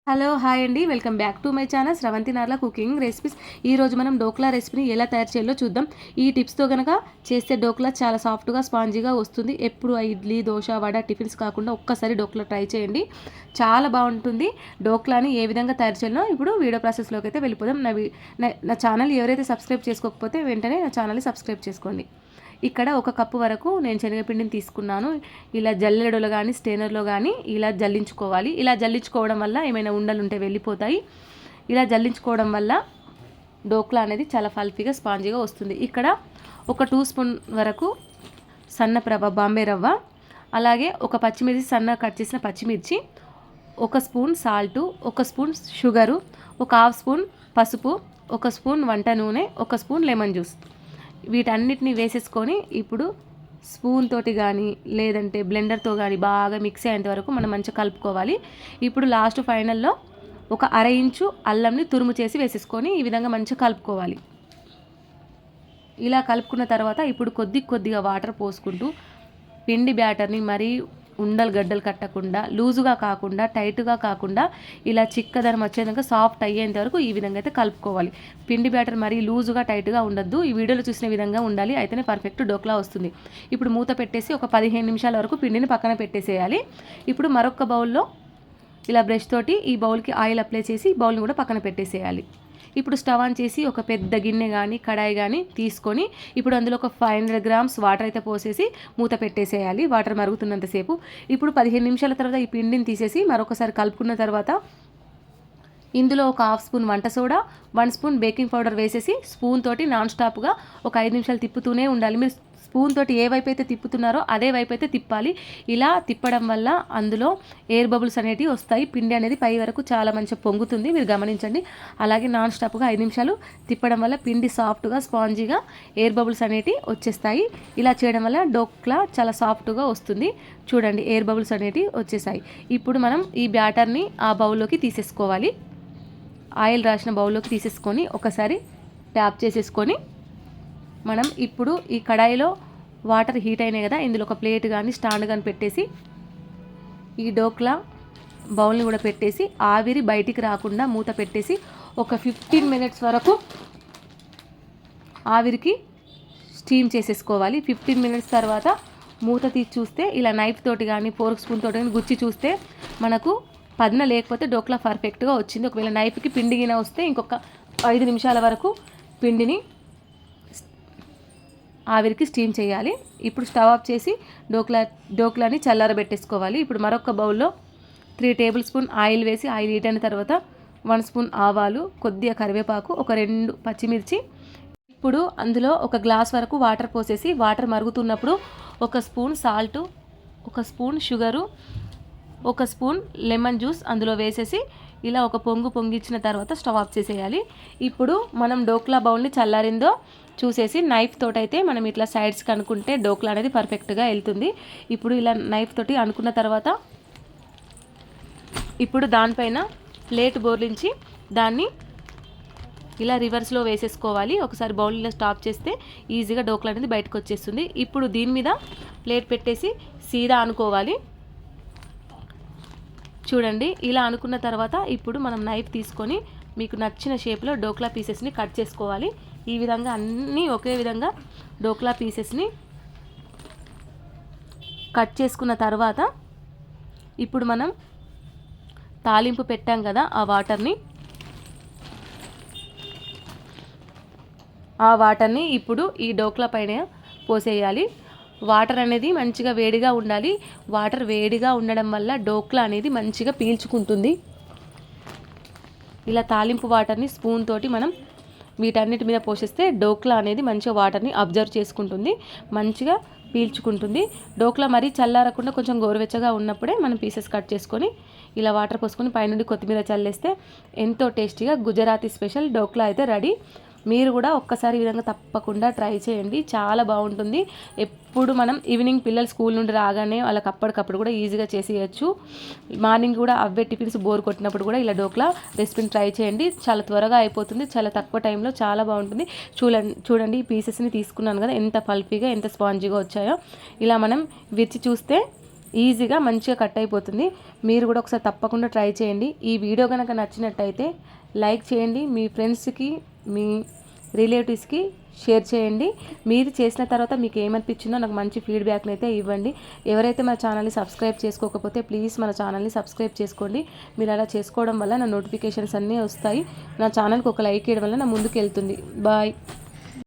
Hello hi అండి, welcome back to my channel Sravanthi Narla cooking recipes. ఈరోజు మనం డోక్లా రెసిపీని ఎలా తయారు చేయాలో చూద్దాం. ఈ టిప్స్తో కనుక చేస్తే డోక్లా చాలా సాఫ్ట్గా స్పాంజీగా వస్తుంది. ఎప్పుడు ఇడ్లీ దోశ వడ టిఫిన్స్ కాకుండా ఒక్కసారి డోక్లా ట్రై చేయండి, చాలా బాగుంటుంది. డోక్లాని ఏ విధంగా తయారు చేయాలో ఇప్పుడు వీడియో ప్రాసెస్లోకి అయితే వెళ్ళిపోదాం. నా ఛానల్ ఎవరైతే సబ్స్క్రైబ్ చేసుకోకపోతే వెంటనే నా ఛానల్ని సబ్స్క్రైబ్ చేసుకోండి. ఇక్కడ 1 కప్పు వరకు నేను శనగపిండిని తీసుకున్నాను. ఇలా జల్లెడలో కానీ స్టెయినర్లో కానీ ఇలా జల్లించుకోవాలి. ఇలా జల్లించుకోవడం వల్ల ఏమైనా ఉండలు ఉంటే వెళ్ళిపోతాయి. ఇలా జల్లించుకోవడం వల్ల డోక్లా అనేది చాలా ఫల్ఫీగా స్పాంజీగా వస్తుంది. ఇక్కడ 1 స్పూన్ వరకు సన్నప్రభ బాంబే రవ్వ, అలాగే 1 పచ్చిమిర్చి సన్న కట్ చేసిన పచ్చిమిర్చి, 1 spoon salt, 1 spoon sugar, 1/2 spoon పసుపు, 1 స్పూన్ వంట నూనె, 1 స్పూన్ లెమన్ జ్యూస్. వీటన్నిటిని వేసేసుకొని ఇప్పుడు స్పూన్ తోటి కానీ లేదంటే బ్లెండర్తో కానీ బాగా మిక్స్ అయ్యేంత వరకు మనం మంచిగా కలుపుకోవాలి. ఇప్పుడు లాస్ట్ ఫైనల్లో 1/2 ఇంచు అల్లంని తురుము చేసి వేసేసుకొని ఈ విధంగా మంచిగా కలుపుకోవాలి. ఇలా కలుపుకున్న తర్వాత ఇప్పుడు కొద్దిగా వాటర్ పోసుకుంటూ పిండి బ్యాటర్ని మరీ ఉండలు గడ్డలు కట్టకుండా, లూజుగా కాకుండా టైట్గా కాకుండా ఇలా చిక్కదనం వచ్చేదాకా సాఫ్ట్ అయ్యేంత వరకు ఈ విధంగా అయితే కలుపుకోవాలి. పిండి బ్యాటర్ మరీ లూజుగా టైట్గా ఉండద్దు, ఈ వీడియోలో చూసిన విధంగా ఉండాలి, అయితేనే పర్ఫెక్ట్ డోక్లా వస్తుంది. ఇప్పుడు మూత పెట్టేసి ఒక 15 నిమిషాల వరకు పిండిని పక్కన పెట్టేసేయాలి. ఇప్పుడు మరొక బౌల్లో ఇలా బ్రష్ తోటి ఈ బౌల్కి ఆయిల్ అప్లై చేసి బౌల్ని కూడా పక్కన పెట్టేసేయాలి. ఇప్పుడు స్టవ్ ఆన్ చేసి ఒక పెద్ద గిన్నె కానీ కడాయి కానీ తీసుకొని ఇప్పుడు అందులో ఒక 500 గ్రామ్స్ వాటర్ అయితే పోసేసి మూత పెట్టేసేయాలి. వాటర్ మరుగుతున్నంతసేపు ఇప్పుడు 15 నిమిషాల తర్వాత ఈ పిండిని తీసేసి మరొకసారి కలుపుకున్న తర్వాత ఇందులో ఒక 1/2 స్పూన్ వంట సోడా, 1 స్పూన్ బేకింగ్ పౌడర్ వేసేసి స్పూన్ తోటి నాన్ స్టాప్గా ఒక 5 నిమిషాలు తిప్పుతూనే ఉండాలి. మీరు స్పూన్ తోటి ఏ వైపు అయితే తిప్పుతున్నారో అదే వైపు అయితే తిప్పాలి. ఇలా తిప్పడం వల్ల అందులో ఎయిర్ బబుల్స్ అనేటివి వస్తాయి. పిండి అనేది పై వరకు చాలా మంచిగా పొంగుతుంది, మీరు గమనించండి. అలాగే నాన్ స్టాప్గా 5 నిమిషాలు తిప్పడం వల్ల పిండి సాఫ్ట్గా స్పాంజీగా ఎయిర్ బబుల్స్ అనేటివి వచ్చేస్తాయి. ఇలా చేయడం వల్ల డోక్లా చాలా సాఫ్ట్గా వస్తుంది. చూడండి, ఎయిర్ బబుల్స్ అనేటివి వచ్చేసాయి. ఇప్పుడు మనం ఈ బ్యాటర్ని ఆ బౌల్లోకి తీసేసుకోవాలి. ఆయిల్ రాసిన బౌల్లోకి తీసేసుకొని ఒకసారి ట్యాప్ చేసేసుకొని మనం ఇప్పుడు ఈ కడాయిలో వాటర్ హీట్ అయినాయి కదా, ఇందులో ఒక ప్లేట్ కానీ స్టాండ్ కానీ పెట్టేసి ఈ డోక్లా బౌల్ని కూడా పెట్టేసి ఆవిరి బయటికి రాకుండా మూత పెట్టేసి ఒక 15 మినిట్స్ వరకు ఆవిరికి స్టీమ్ చేసేసుకోవాలి. 15 మినిట్స్ తర్వాత మూత తీసి చూస్తే ఇలా నైఫ్ తోటి కానీ ఫోర్క్ స్పూన్ తోటి కానీ గుచ్చి చూస్తే మనకు పదున లేకపోతే డోక్లా పర్ఫెక్ట్గా వచ్చింది. ఒకవేళ నైఫ్కి పిండి గిన వస్తే ఇంకొక 5 నిమిషాల వరకు పిండిని ఆవిరికి స్టీమ్ చేయాలి. ఇప్పుడు స్టవ్ ఆఫ్ చేసి డోక్లాని చల్లారబెట్టేసుకోవాలి. ఇప్పుడు మరొక బౌల్లో 3 టేబుల్ స్పూన్ ఆయిల్ వేసి ఆయిల్ హీట్ అయిన తర్వాత 1 స్పూన్ ఆవాలు, కొద్దిగా కరివేపాకు, ఒక 2 పచ్చిమిర్చి. ఇప్పుడు అందులో 1 గ్లాస్ వరకు వాటర్ పోసేసి వాటర్ మరుగుతున్నప్పుడు 1 spoon salt, 1 spoon sugar, 1 spoon lemon juice అందులో వేసేసి ఇలా ఒక పొంగిచ్చిన తర్వాత స్టవ్ ఆఫ్ చేసేయాలి. ఇప్పుడు మనం డోక్లా బౌల్ని చల్లారిందో చూసేసి నైఫ్ తోటైతే మనం ఇట్లా సైడ్స్కి అనుకుంటే డోక్లా అనేది పర్ఫెక్ట్గా వెళ్తుంది. ఇప్పుడు ఇలా నైఫ్ తోటి అనుకున్న తర్వాత ఇప్పుడు దానిపైన ప్లేట్ బోర్లించి దాన్ని ఇలా రివర్స్లో వేసేసుకోవాలి. ఒకసారి బౌల్లో స్టాప్ చేస్తే ఈజీగా డోక్లా అనేది బయటకు వచ్చేస్తుంది. ఇప్పుడు దీని మీద ప్లేట్ పెట్టేసి సీదా అనుకోవాలి. చూడండి, ఇలా అనుకున్న తర్వాత ఇప్పుడు మనం నైఫ్ తీసుకొని మీకు నచ్చిన షేప్లో డోక్లా పీసెస్ని కట్ చేసుకోవాలి. ఈ విధంగా అన్నీ ఒకే విధంగా డోక్లా పీసెస్ని కట్ చేసుకున్న తర్వాత ఇప్పుడు మనం తాలింపు పెట్టాం కదా, ఆ వాటర్ని ఇప్పుడు ఈ డోక్లా పైన పోసేయాలి. వాటర్ అనేది మంచిగా వేడిగా ఉండాలి. వాటర్ వేడిగా ఉండడం వల్ల డోక్లా అనేది మంచిగా పీల్చుకుంటుంది. ఇలా తాలింపు వాటర్ని స్పూన్ తోటి మనం వీటన్నిటి మీద పోసేస్తే డోక్లా అనేది మంచిగా వాటర్ని అబ్జర్వ్ చేసుకుంటుంది, మంచిగా పీల్చుకుంటుంది. డోక్లా మరీ చల్లారకుండా కొంచెం గోరువెచ్చగా ఉన్నప్పుడే మనం పీసెస్ కట్ చేసుకొని ఇలా వాటర్ పోసుకొని పైనుండి కొత్తిమీర చల్లేస్తే ఎంతో టేస్టీగా గుజరాతీ స్పెషల్ డోక్లా అయితే రెడీ. మీరు కూడా ఒక్కసారి ఈ విధంగా తప్పకుండా ట్రై చేయండి, చాలా బాగుంటుంది. ఎప్పుడు మనం ఈవినింగ్ పిల్లలు స్కూల్ నుండి రాగానే వాళ్ళకి అప్పటికప్పుడు కూడా ఈజీగా చేసేయచ్చు. మార్నింగ్ కూడా అవే టిఫిన్స్ బోర్ కొట్టినప్పుడు కూడా ఇలా డోక్లా రెసిపీని ట్రై చేయండి, చాలా త్వరగా అయిపోతుంది, చాలా తక్కువ టైంలో చాలా బాగుంటుంది. చూడండి ఈ పీసెస్ని తీసుకున్నాను కదా, ఎంత పల్పీగా ఎంత స్పాంజీగా వచ్చాయో. ఇలా మనం విరిచి చూస్తే ఈజీగా మంచిగా కట్ అయిపోతుంది. మీరు కూడా ఒకసారి తప్పకుండా ట్రై చేయండి. ఈ వీడియో కనుక నచ్చినట్టయితే లైక్ చేయండి, మీ ఫ్రెండ్స్కి మీ రిలేటివ్స్కి షేర్ చేయండి. మీరు చేసిన తర్వాత మీకు ఏమనిపించిందో నాకు మంచి ఫీడ్బ్యాక్ని అయితే ఇవ్వండి. ఎవరైతే మన ఛానల్ని సబ్స్క్రైబ్ చేసుకోకపోతే ప్లీజ్ మన ఛానల్ని సబ్స్క్రైబ్ చేసుకోండి. మీరు అలా చేసుకోవడం వల్ల నా నోటిఫికేషన్స్ అన్నీ వస్తాయి. నా ఛానల్కి ఒక లైక్ ఇవ్వడం వల్ల నా ముందుకు వెళ్తుంది. బాయ్.